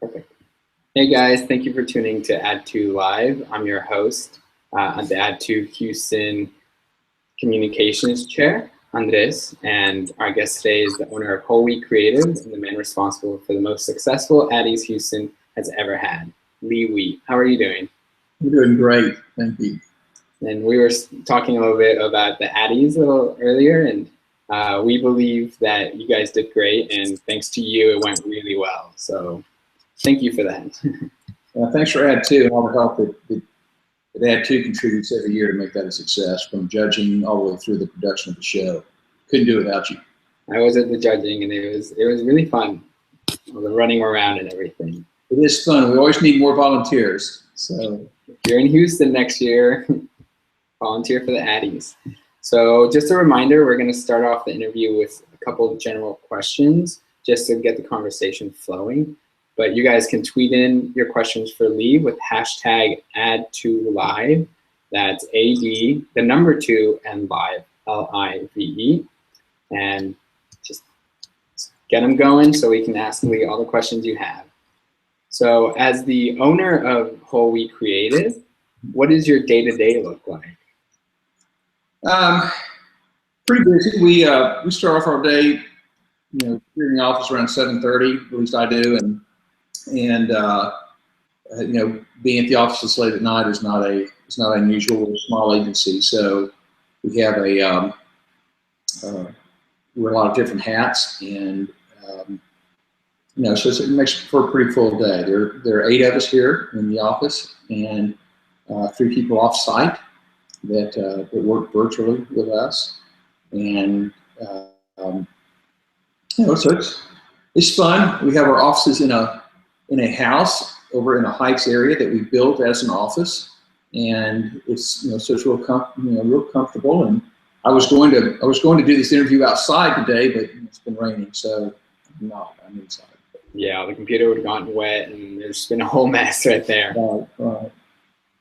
Perfect. Hey guys, thank you for tuning to Add2 Live. I'm your host, the Add2 Houston Communications Chair, Andres, and our guest today is the owner of Whole Wheat Creative and the man responsible for the most successful Addies Houston has ever had, Lee Wheat. How are you doing? I'm doing great, thank you. And we were talking a little bit about the Addies a little earlier, and we believe that you guys did great, and thanks to you, it went really well. So thank you for that. Thanks for Add2 and all the help that Add2 contributes every year to make that a success, from judging all the way through the production of the show. Couldn't do it without you. I was at the judging, and it was really fun, all the running around and everything. It is fun. We always need more volunteers. So if you're in Houston next year, volunteer for the Addies. So just a reminder, we're going to start off the interview with a couple of general questions just to get the conversation flowing. But you guys can tweet in your questions for Lee with hashtag Add2Live. That's AD, the number 2, and live, L-I-V-E. And just get them going so we can ask Lee all the questions you have. So as the owner of Whole Wheat Creative, what does your day-to-day look like? Pretty busy. We start off our day, here in the office around 7:30. At least I do, and being at the office this late at night is not unusual. We're a small agency, so we have wear a lot of different hats, and so it makes for a pretty full day. There are 8 of us here in the office, and 3 people off site that work virtually with us, and so it's fun. We have our offices in a house over in a Heights area that we built as an office, and it's so it's real comfortable. And I was going to do this interview outside today, but it's been raining, so I'm inside. Yeah, the computer would have gotten wet, and there's been a whole mess right there. Right.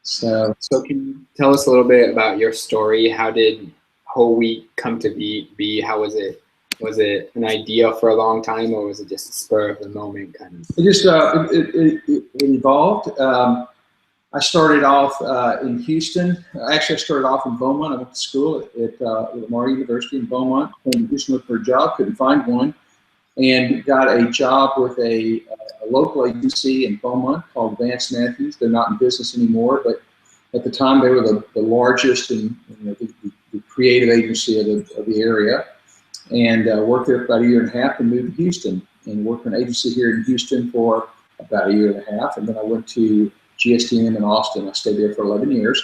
So can you tell us a little bit about your story? How did Whole Wheat come to be? How was it? Was it an idea for a long time, or was it just a spur of the moment kind of? It just it evolved. I started off in Houston. Actually, I started off in Beaumont. I went to school at Lamar University in Beaumont. Came to Houston, looked for a job, couldn't find one, and got a job with a local agency in Beaumont called Vance Matthews. They're not in business anymore, but at the time they were the largest and the creative agency of the area. And worked there for about a year and a half, and moved to Houston and worked for an agency here in Houston for about a year and a half. And then I went to GSDM in Austin. I stayed there for 11 years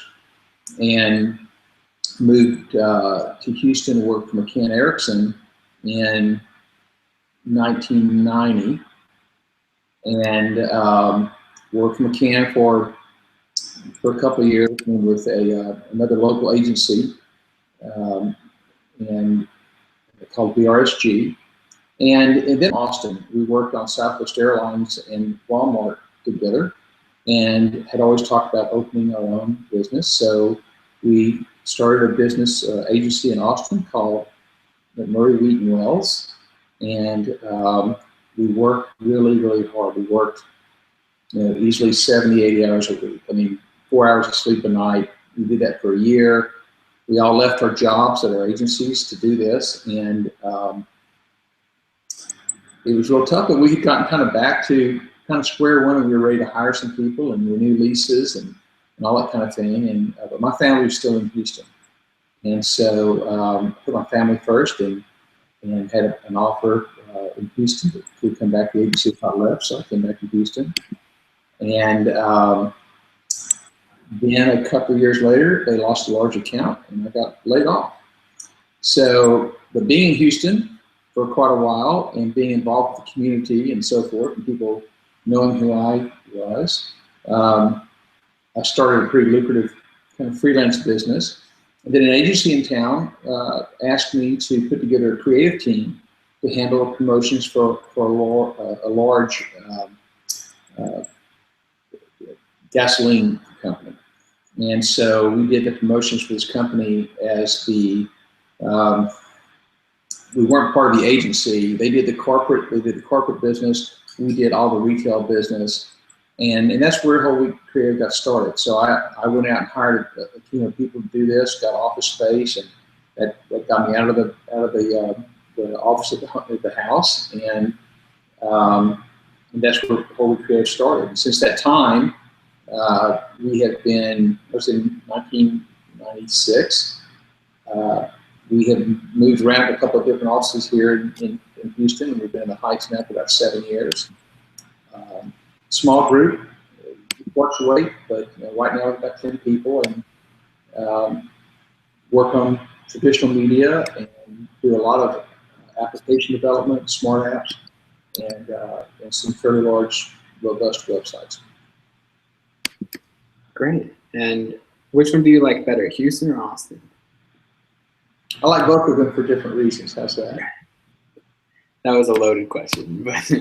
and moved to Houston and worked for McCann Erickson in 1990, and worked for McCann for a couple of years with another local agency and called BRSG, and then Austin. We worked on Southwest Airlines and Walmart together, and had always talked about opening our own business. So we started a business agency in Austin called Murray Wheat and Wells, and we worked really, really hard. We worked easily 70, 80 hours a week. 4 hours of sleep a night. We did that for a year. We all left our jobs at our agencies to do this, and it was real tough, but we had gotten kind of back to kind of square one, and we were ready to hire some people and renew leases and all that kind of thing. And but my family was still in Houston, and so put my family first, and had an offer in Houston to come back to the agency if I left, so I came back to Houston. And then a couple of years later, they lost a large account, and I got laid off. So, but being in Houston for quite a while, and being involved with the community and so forth, and people knowing who I was, I started a pretty lucrative kind of freelance business. And then an agency in town asked me to put together a creative team to handle promotions for a large gasoline company. And so we did the promotions for this company as the we weren't part of the agency. They did the corporate business. We did all the retail business. And that's where Whole Wheat Creative got started. So I went out and hired a team of people to do this, got office space, and that got me out of the office at the house, and that's where Whole Wheat Creative started. And since that time, we have been, I was in 1996. We have moved around a couple of different offices here in Houston, and we've been in the Heights now for about 7 years. Small group, fluctuate, but right now we've got 10 people, and work on traditional media and do a lot of application development, smart apps, and some fairly large, robust websites. Great. And which one do you like better, Houston or Austin? I like both of them for different reasons. How's that? That was a loaded question, but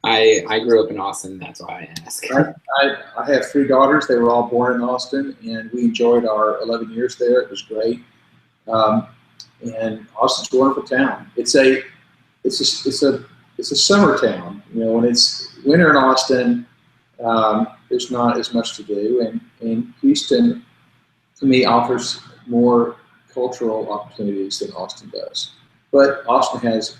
I grew up in Austin. That's why I asked. I have 3 daughters. They were all born in Austin, and we enjoyed our 11 years there. It was great. And Austin's a wonderful town. It's a summer town. When it's winter in Austin, there's not as much to do. And Houston, to me, offers more cultural opportunities than Austin does. But Austin has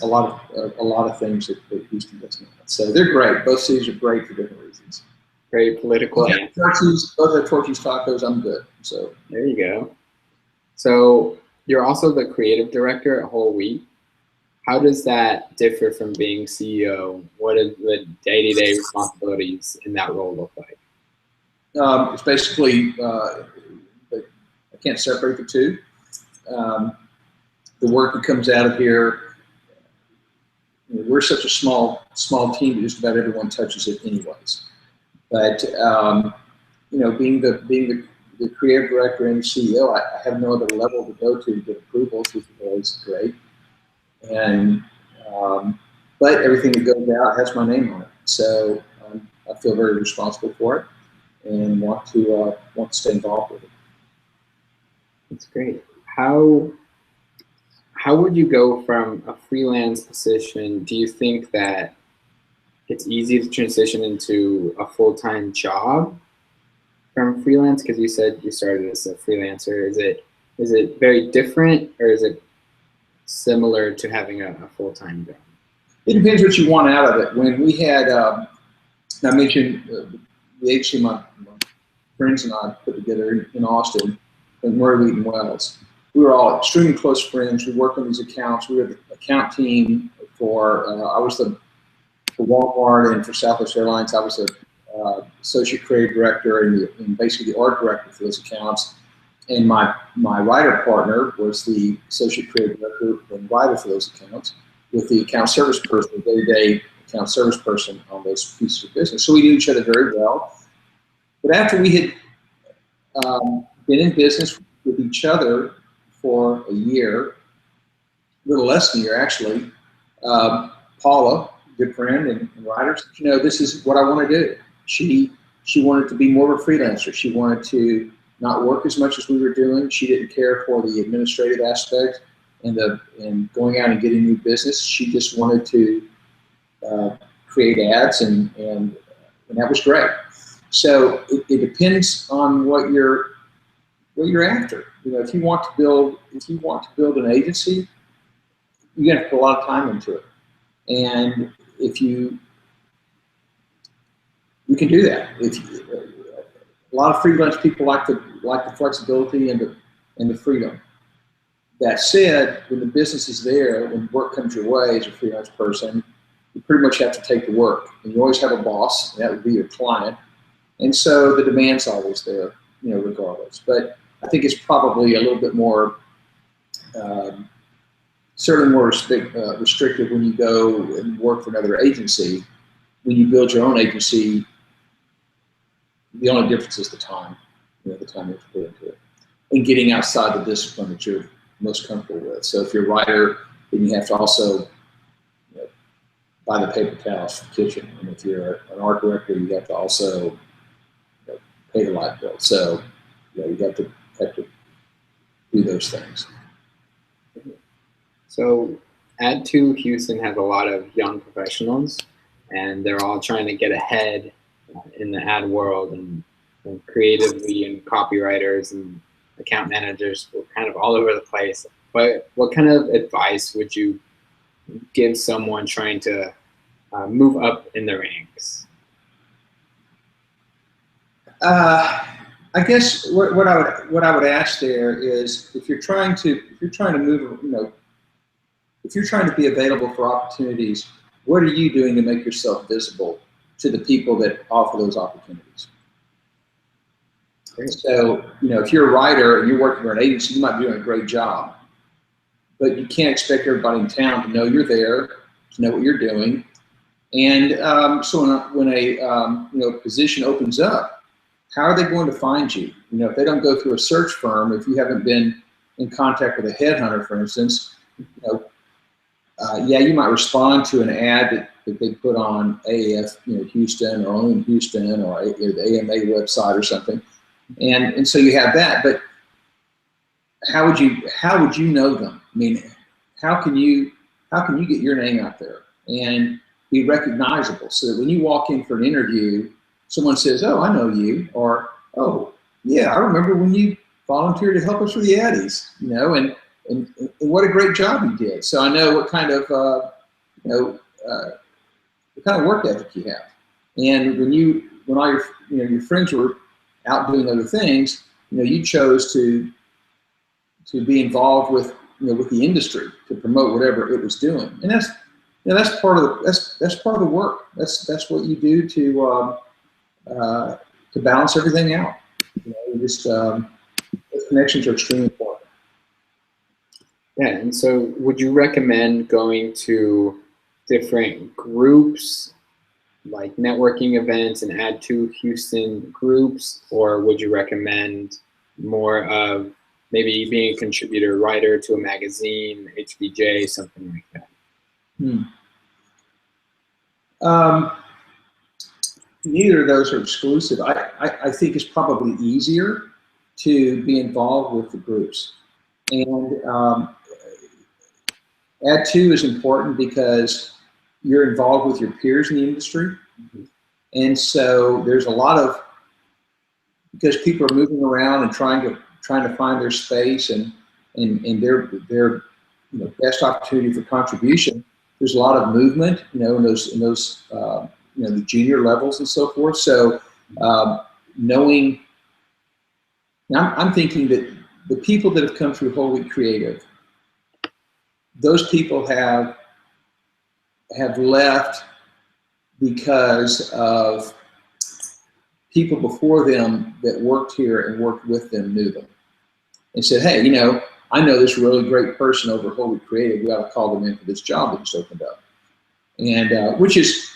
a lot of things that Houston does not. So they're great. Both cities are great for different reasons. Very political. Both have Torchy's tacos. I'm good. So there you go. So you're also the creative director at Whole Wheat. How does that differ from being CEO? What do the day-to-day responsibilities in that role look like? It's basically, I can't separate the two. The work that comes out of here, we're such a small team that just about everyone touches it anyways. But being the creative director and CEO, I have no other level to go to get approvals, which is always great. And but everything that goes out has my name on it, so I feel very responsible for it and want to stay involved with it. That's great. How would you go from a freelance position? Do you think that it's easy to transition into a full-time job from freelance? Because you said you started as a freelancer. Is it very different, or is it similar to having a full-time job? It depends what you want out of it. When we had, I mentioned the agency my friends and I put together in Austin, and Murray Wheat and Wells. We were all extremely close friends. We worked on these accounts. We were the account team for, I was for Walmart, and for Southwest Airlines, I was the associate creative director and basically the art director for those accounts. And my writer partner was the associate creative director and writer for those accounts, with the account service person, the day-to-day account service person on those pieces of business. So we knew each other very well. But after we had been in business with each other for a year, a little less than a year actually, Paula, good friend and writer, said, this is what I want to do. She wanted to be more of a freelancer. She wanted to not work as much as we were doing. She didn't care for the administrative aspect and going out and getting new business. She just wanted to create ads, and that was great. So it depends on what you're after. If you want to build an agency, you have to put a lot of time into it, and you can do that. A lot of freelance people like the flexibility and the freedom. That said, when the business is there, when work comes your way as a freelance person, you pretty much have to take the work, and you always have a boss, and that would be your client. And so the demand's always there, regardless. But I think it's probably a little bit more, certainly more restrictive when you go and work for another agency. When you build your own agency, the only difference is the time, the time you have to put into it, and getting outside the discipline that you're most comfortable with. So if you're a writer, then you have to also buy the paper towels for the kitchen. And if you're an art director, you have to also pay the light bill. So you have to do those things. So Add2 Houston has a lot of young professionals, and they're all trying to get ahead in the ad world, and creatively, and copywriters and account managers were kind of all over the place. But what kind of advice would you give someone trying to move up in the ranks? I guess what I would ask there is, if you're trying to move, if you're trying to be available for opportunities, what are you doing to make yourself visible to the people that offer those opportunities? Great. So, if you're a writer and you're working for an agency, you might be doing a great job, but you can't expect everybody in town to know you're there, to know what you're doing. And so when a position opens up, how are they going to find you? If they don't go through a search firm, if you haven't been in contact with a headhunter, for instance, yeah, you might respond to an ad that they put on AAF, Houston, or only in Houston, or the AMA website or something, and so you have that. But how would you know them? I mean, how can you get your name out there and be recognizable, so that when you walk in for an interview, someone says, "Oh, I know you," or "Oh, yeah, I remember when you volunteered to help us with the Addies," and what a great job you did. So I know what kind of work ethic you have. And when all your friends were out doing other things, you chose to be involved with the industry, to promote whatever it was doing, and that's part of the work. That's what you do to balance everything out. Those connections are extremely important. Yeah, and so would you recommend going to different groups, like networking events and Add2 Houston groups, or would you recommend more of maybe being a contributor writer to a magazine, HBJ, something like that? Neither of those are exclusive. I think it's probably easier to be involved with the groups. And Add2 is important because you're involved with your peers in the industry. And so there's a lot of, because people are moving around and trying to find their space and their best opportunity for contribution. There's a lot of movement, in those the junior levels and so forth. So knowing, now I'm thinking that the people that have come through Whole Wheat Creative, those people have left because of people before them that worked here and worked with them knew them and said, "Hey, I know this really great person over at Whole Wheat Creative. We ought to call them in for this job that just opened up." And which is,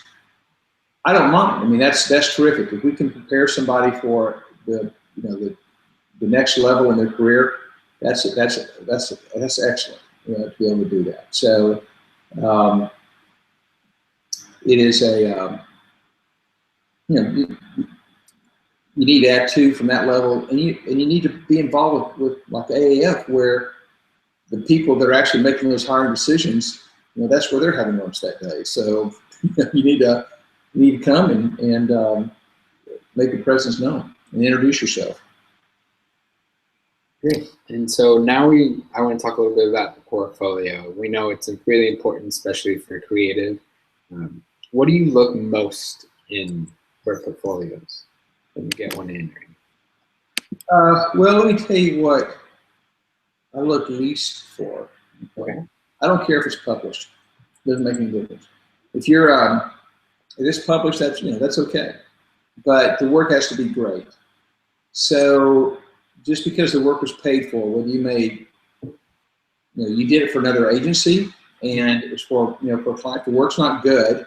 I don't mind. I mean, that's terrific. If we can prepare somebody for the next level in their career, that's excellent. To be able to do that. So it is a you need Add2 from that level, and you need to be involved with like AAF, where the people that are actually making those hiring decisions, that's where they're having lunch that day. So you need to come and make your presence known and introduce yourself. Great. And so now I want to talk a little bit about the portfolio. We know it's really important, especially for creative. What do you look most in for portfolios when you get one in? Well, let me tell you what I look least for. Okay. I don't care if it's published. It doesn't make any difference. If you're if it's published, that's okay. But the work has to be great. So just because the work was paid for, whether you made, you did it for another agency and it was for a client, the work's not good,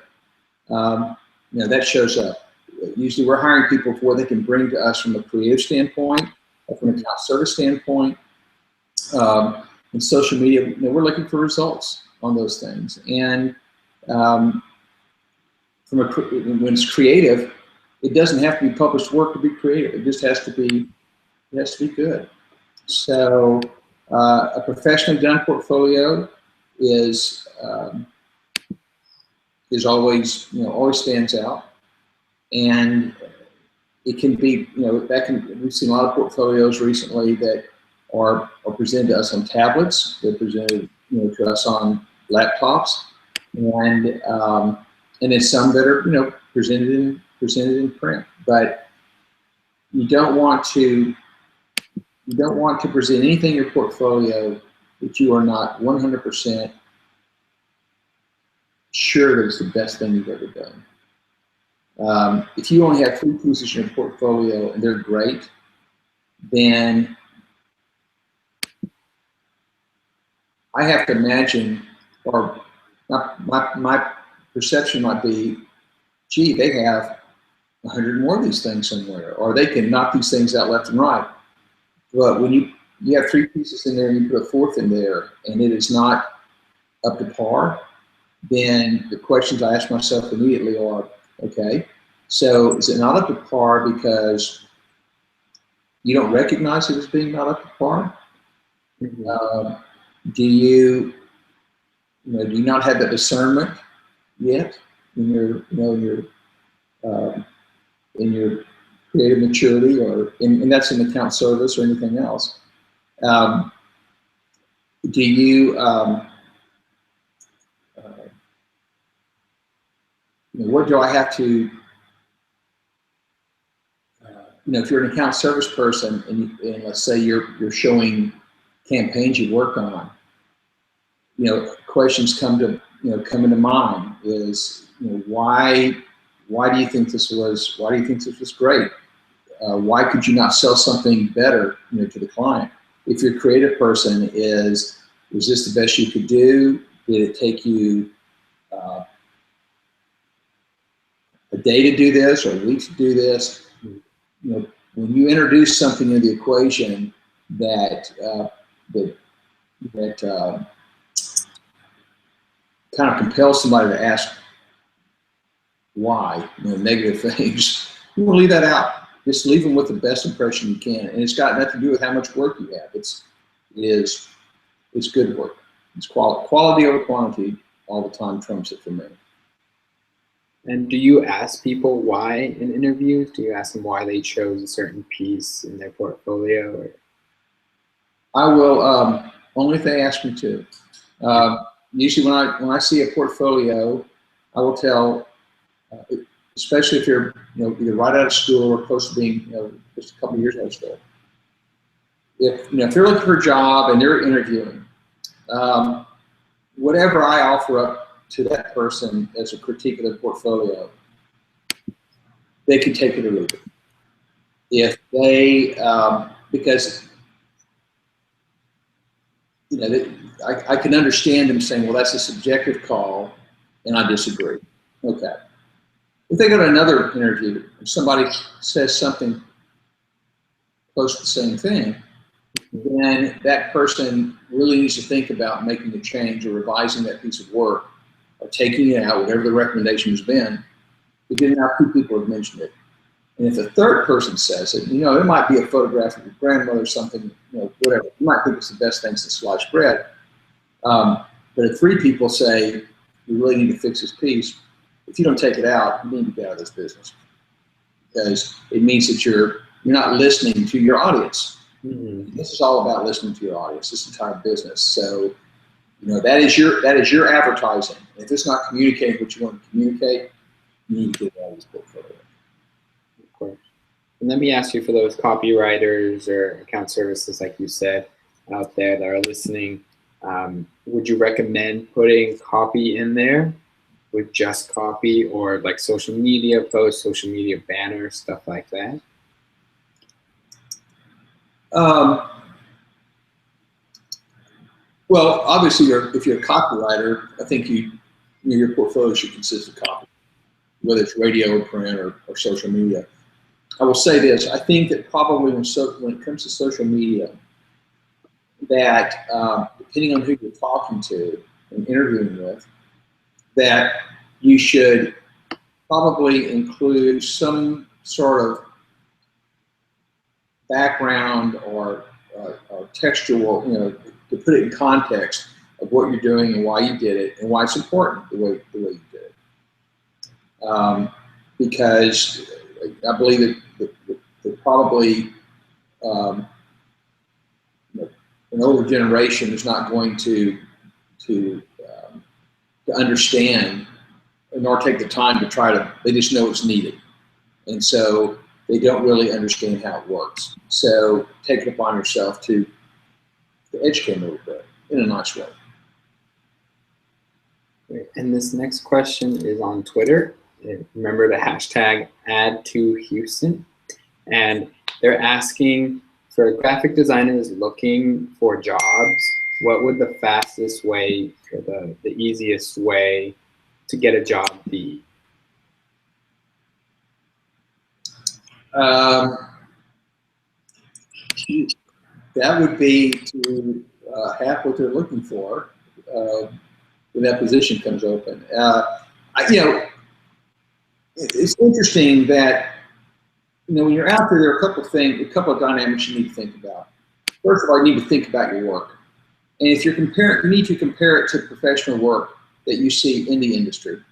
that shows up. Usually we're hiring people for what they can bring to us from a creative standpoint, or from an account service standpoint. In social media, we're looking for results on those things. And when it's creative, it doesn't have to be published work to be creative. It just has to be good. So a professionally done portfolio is always, always stands out, and it can be, we've seen a lot of portfolios recently that are presented to us on tablets. They're presented, to us on laptops, and then some that are, presented in print. But you don't want to present anything in your portfolio that you are not 100% sure that it's the best thing you've ever done. If you only have 3 pieces in your portfolio and they're great, then I have to imagine, or my perception might be, gee, they have 100 more of these things somewhere, or they can knock these things out left and right. But when you have 3 pieces in there and you put a 4th in there and it is not up to par, then the questions I ask myself immediately are, okay, so is it not up to par because you don't recognize it as being not up to par? Mm-hmm. Do you not have that discernment yet in your, in your creative maturity, and that's in account service or anything else? Do you, what do I have to, if you're an account service person and let's say you're showing campaigns you work on, questions come into mind is, why do you think this was great? Why could you not sell something better, to the client? If your creative person is this the best you could do? Did it take you a day to do this or a week to do this? When you introduce something into the equation that kind of compels somebody to ask why, negative things, you want to leave that out. Just leave them with the best impression you can, and it's got nothing to do with how much work you have. It's good work. It's quality over quantity all the time trumps it for me. And do you ask people why in interviews? Do you ask them why they chose a certain piece in their portfolio? Or? I will, only if they ask me to. Usually when I see a portfolio, I will tell, especially if you're either right out of school or close to being just a couple of years out of school. If they're looking for a job and they're interviewing, whatever I offer up to that person as a critique of their portfolio, they can take it or leave it. If they, because I can understand them saying, well, that's a subjective call, and I disagree. Okay. If they go to another interview and somebody says something close to the same thing, then that person really needs to think about making a change or revising that piece of work or taking it out, whatever the recommendation has been, because now 2 people have mentioned it. And if the 3rd person says it, it might be a photograph of your grandmother or something, whatever. You might think it's the best thing since sliced bread. But if 3 people say, we really need to fix this piece, if you don't take it out, you need to get out of this business. Because it means that you're not listening to your audience. Mm-hmm. This is all about listening to your audience, this entire business. So, that is your advertising. If it's not communicating what you want to communicate, you need to get out of this portfolio. Of course. And let me ask you, for those copywriters or account services, like you said, out there that are listening, would you recommend putting copy in there with just copy, or like social media posts, social media banners, stuff like that? Well, obviously, if you're a copywriter, I think your portfolio should consist of copy, whether it's radio or print or social media. I will say this: I think that probably when it comes to social media, that depending on who you're talking to and interviewing with, that you should probably include some sort of background or textual, to put it in context of what you're doing and why you did it and why it's important the way you did it. Because I believe that probably an older generation is not going to understand nor take the time to try to. They just know it's needed, and so they don't really understand how it works. So take it upon yourself to educate a little bit in a nice way. And this next question is on Twitter. Remember the hashtag #AddToHouston. And they're asking, for graphic designers looking for jobs, what would the fastest way or the easiest way to get a job be? That would be to have what they're looking for when that position comes open. It's interesting that when you're out there, there are a couple of dynamics you need to think about. First of all, you need to think about your work, and if you're comparing, you need to compare it to professional work that you see in the industry.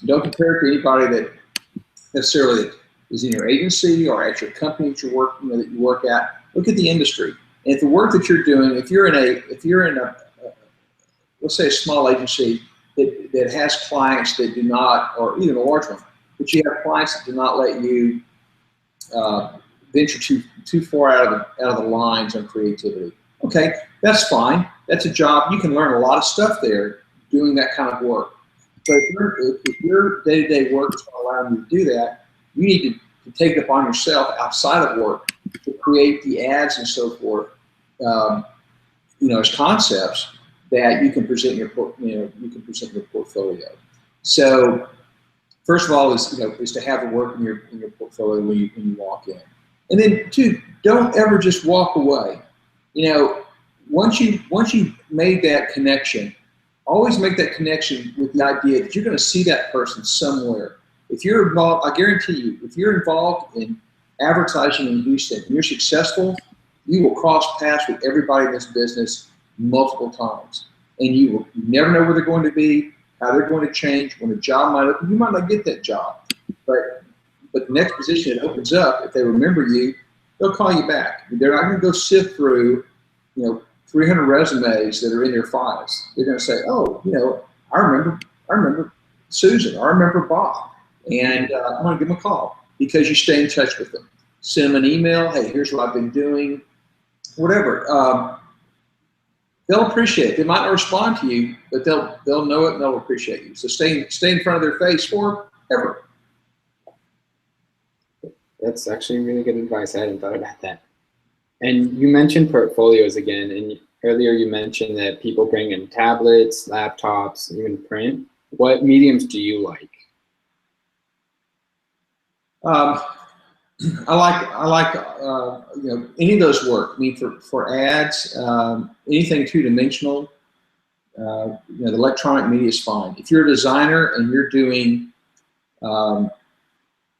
Don't compare it to anybody that necessarily is in your agency or at your company that you work at. Look at the industry, and if the work that you're doing, if you're in a let's say a small agency that has clients that do not, or even a large one, but you have clients that do not let you venture too far out of the lines on creativity. Okay, that's fine. That's a job. You can learn a lot of stuff there doing that kind of work. But if your day-to-day work is not allowing you to do that, you need to take it upon yourself outside of work to create the ads and so forth, as concepts that you can present your portfolio. So first of all is to have the work in your portfolio when you walk in, and then two, don't ever just walk away. Once you made that connection, always make that connection with the idea that you're going to see that person somewhere. If you're involved, I guarantee you, if you're involved in advertising in Houston and you're successful, you will cross paths with everybody in this business multiple times, and you never know where they're going to be, how they're going to change. When a job might open, you might not get that job, but the next position that opens up, if they remember you, they'll call you back. They're not going to go sift through 300 resumes that are in their files. They're going to say, oh, I remember Susan, I remember Bob, and I'm going to give them a call, because you stay in touch with them. Send them an email, hey, here's what I've been doing, whatever. They'll appreciate it. They might not respond to you, but they'll know it and they'll appreciate you. So stay in front of their face forever. That's actually really good advice. I hadn't thought about that. And you mentioned portfolios again, and earlier you mentioned that people bring in tablets, laptops, even print. What mediums do you like? I like any of those work. I mean, for ads, anything two-dimensional, the electronic media is fine. If you're a designer and you're doing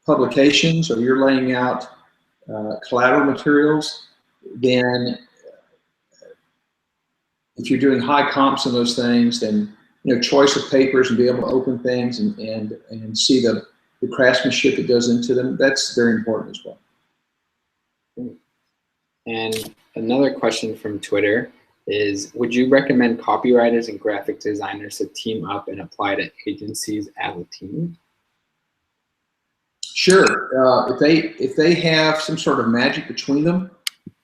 publications, or you're laying out collateral materials, then if you're doing high comps on those things, then choice of papers and be able to open things and see the craftsmanship that goes into them, that's very important as well. And another question from Twitter is, would you recommend copywriters and graphic designers to team up and apply to agencies as a team? Sure. If they have some sort of magic between them,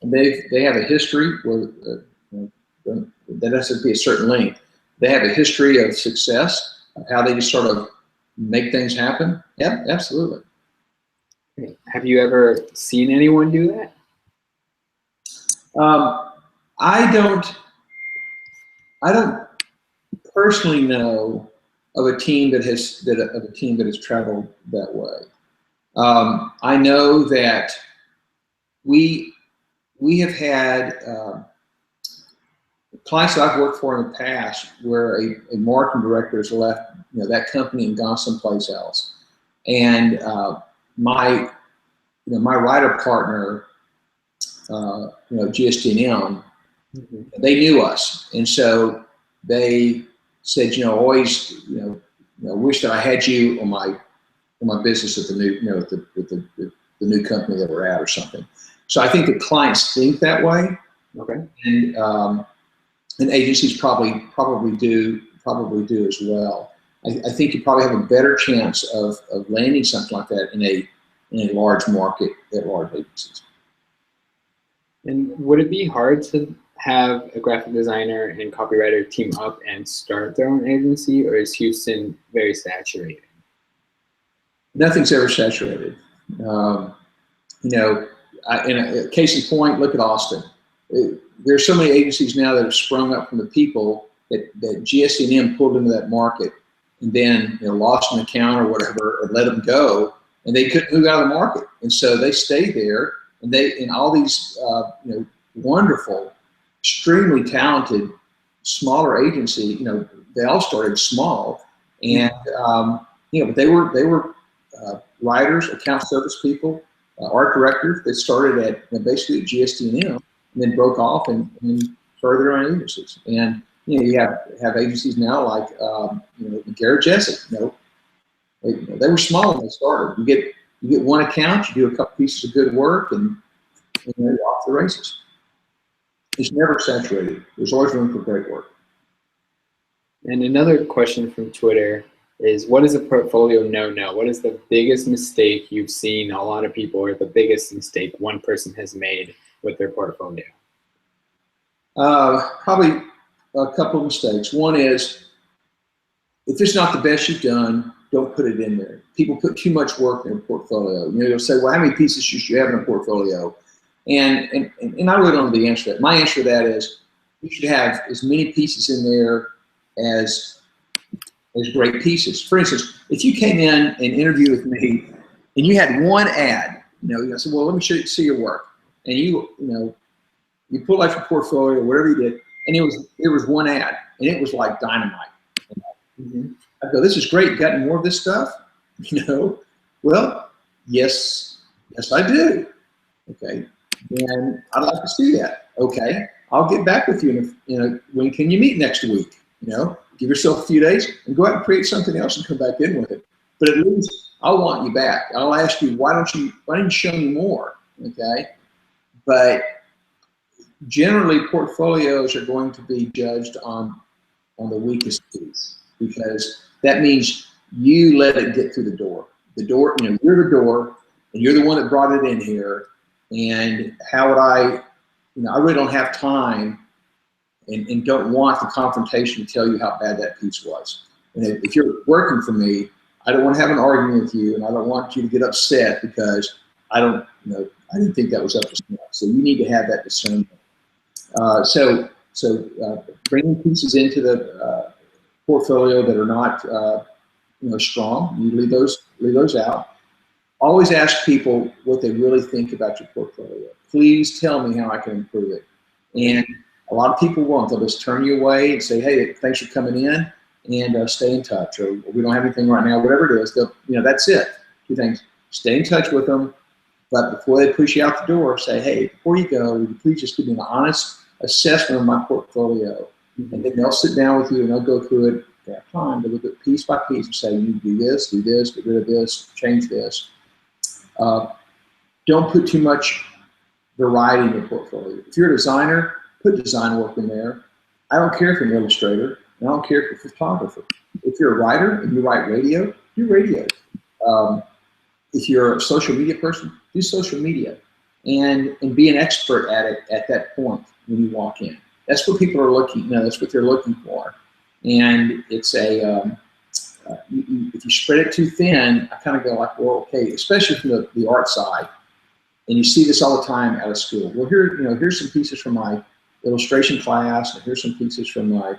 and they have a history, that has to be a certain length. They have a history of success, of how they just sort of make things happen. Yeah, absolutely. Have you ever seen anyone do that? I don't personally know of a team that has traveled that way. I know that we have had clients that I've worked for in the past where a marketing director has left that company and gone someplace else, and my writer partner, GSD&M, they knew us, and so they said, always, wish that I had you on my business at the new, with the new company that we're at or something. So I think the clients think that way. Okay. And agencies probably do as well. I think you probably have a better chance of landing something like that in a large market at large agencies. And would it be hard to have a graphic designer and copywriter team up and start their own agency, or is Houston very saturated? Nothing's ever saturated. In a case in point, look at Austin. There's so many agencies now that have sprung up from the people that GSD&M pulled into that market, and then lost an account or whatever, and let them go, and they couldn't move out of the market, and so they stayed there, and all these wonderful, extremely talented, smaller agency, they all started small, and but they were writers, account service people, art directors that started at basically at GSD&M, and then broke off and started their own agencies. And you have agencies now like Garrett Jessup. They were small when they started. You get one account, you do a couple pieces of good work, and you're off the races. It's never saturated. There's always room for great work. And another question from Twitter is, what is a portfolio no-no? What is the biggest mistake you've seen a lot of people, or the biggest mistake one person has made with their portfolio? Probably a couple of mistakes. One is, if it's not the best you've done, don't put it in there. People put too much work in a portfolio. They'll say, well, how many pieces should you have in a portfolio? And I really don't know the answer to that. My answer to that is, you should have as many pieces in there as great pieces. For instance, if you came in and interviewed with me and you had one ad, I said, well, let me see your work. And you pulled out your portfolio, whatever you did, and it was one ad, and it was like dynamite. I go, this is great. You got any more of this stuff? Well, yes, I do. Okay, and I'd like to see that. Okay, I'll get back with you. When can you meet next week? Give yourself a few days and go out and create something else and come back in with it. But at least I'll want you back. I'll ask you, why don't you show me more? Okay, but generally portfolios are going to be judged on the weakest piece, because that means you let it get through the door. The door, you're the door, and you're the one that brought it in here. And how would I really don't have time and don't want the confrontation to tell you how bad that piece was. And if you're working for me, I don't want to have an argument with you, and I don't want you to get upset because I didn't think that was up to snuff. So you need to have that discernment. So bringing pieces into the portfolio that are not strong, you leave those out. Always ask people what they really think about your portfolio. Please tell me how I can improve it. And a lot of people won't. They'll just turn you away and say, hey, thanks for coming in, and stay in touch, or we don't have anything right now, whatever it is. That's it. Two things. Stay in touch with them, but before they push you out the door, say, hey, before you go, would you please just give me an honest assessment of my portfolio? And then they'll sit down with you and they'll go through it. They have time to look at piece by piece and say, you do this, get rid of this, change this. Don't put too much variety in your portfolio. If you're a designer, put design work in there. I don't care if you're an illustrator, and I don't care if you're a photographer. If you're a writer and you write radio, do radio. If you're a social media person, do social media, and be an expert at it at that point when you walk in. That's what people are looking. That's what they're looking for. And it's if you spread it too thin, I kind of go like, well, okay, especially from the art side, and you see this all the time out of school. Well, here's some pieces from my illustration class, and here's some pieces from my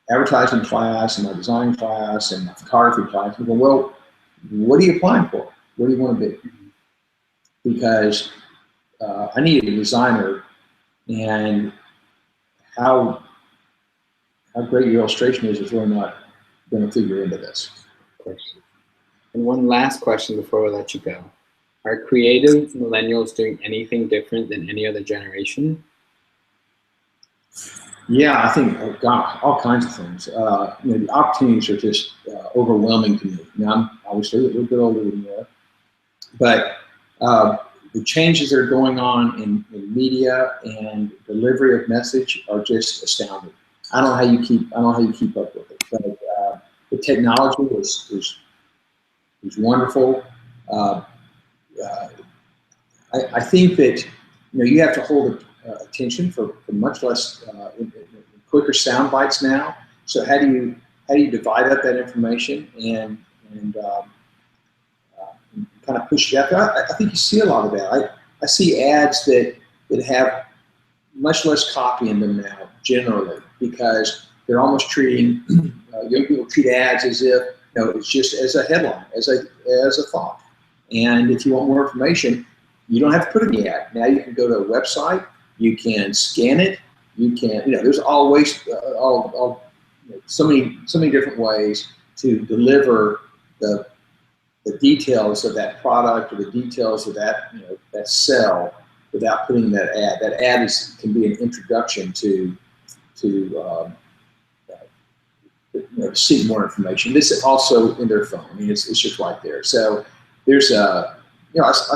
advertising class, and my design class, and my photography class. And go, well, what are you applying for? What do you want to be? Because I need a designer, and how great your illustration is really not going to figure into this. And one last question before we let you go. Are creative millennials doing anything different than any other generation? Yeah, I think, oh God, all kinds of things. The opportunities are just overwhelming to me. Now, I'm obviously a little bit older than you are, but the changes that are going on in media and delivery of message are just astounding. I don't know how you keep up with it, but the technology is wonderful. Uh, uh, I think that you have to hold attention for much less quicker sound bites now. So how do you divide up that information and kind of push it out there? I think you see a lot of that. I see ads that have much less copy in them now, generally, because they're almost treating young people treat ads as if it's just as a headline, as a thought. And if you want more information, you don't have to put in the ad. Now you can go to a website, you can scan it, you can there's always so many different ways to deliver the details of that product or the details of that that cell without putting that ad. That ad can be an introduction to seek more information. This is also in their phone. I mean, it's just right there. So there's I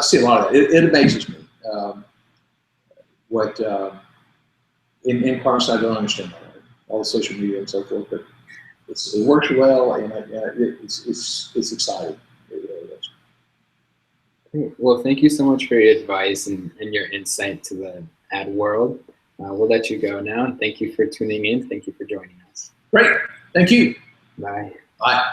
see a lot of that. It amazes me what in parts I don't understand all the social media and so forth, but it works well and it's exciting. It really is. Great. Well, thank you so much for your advice and your insight to the ad world. We'll let you go now, and thank you for tuning in. Thank you for joining us. Great. Thank you. Bye. Bye.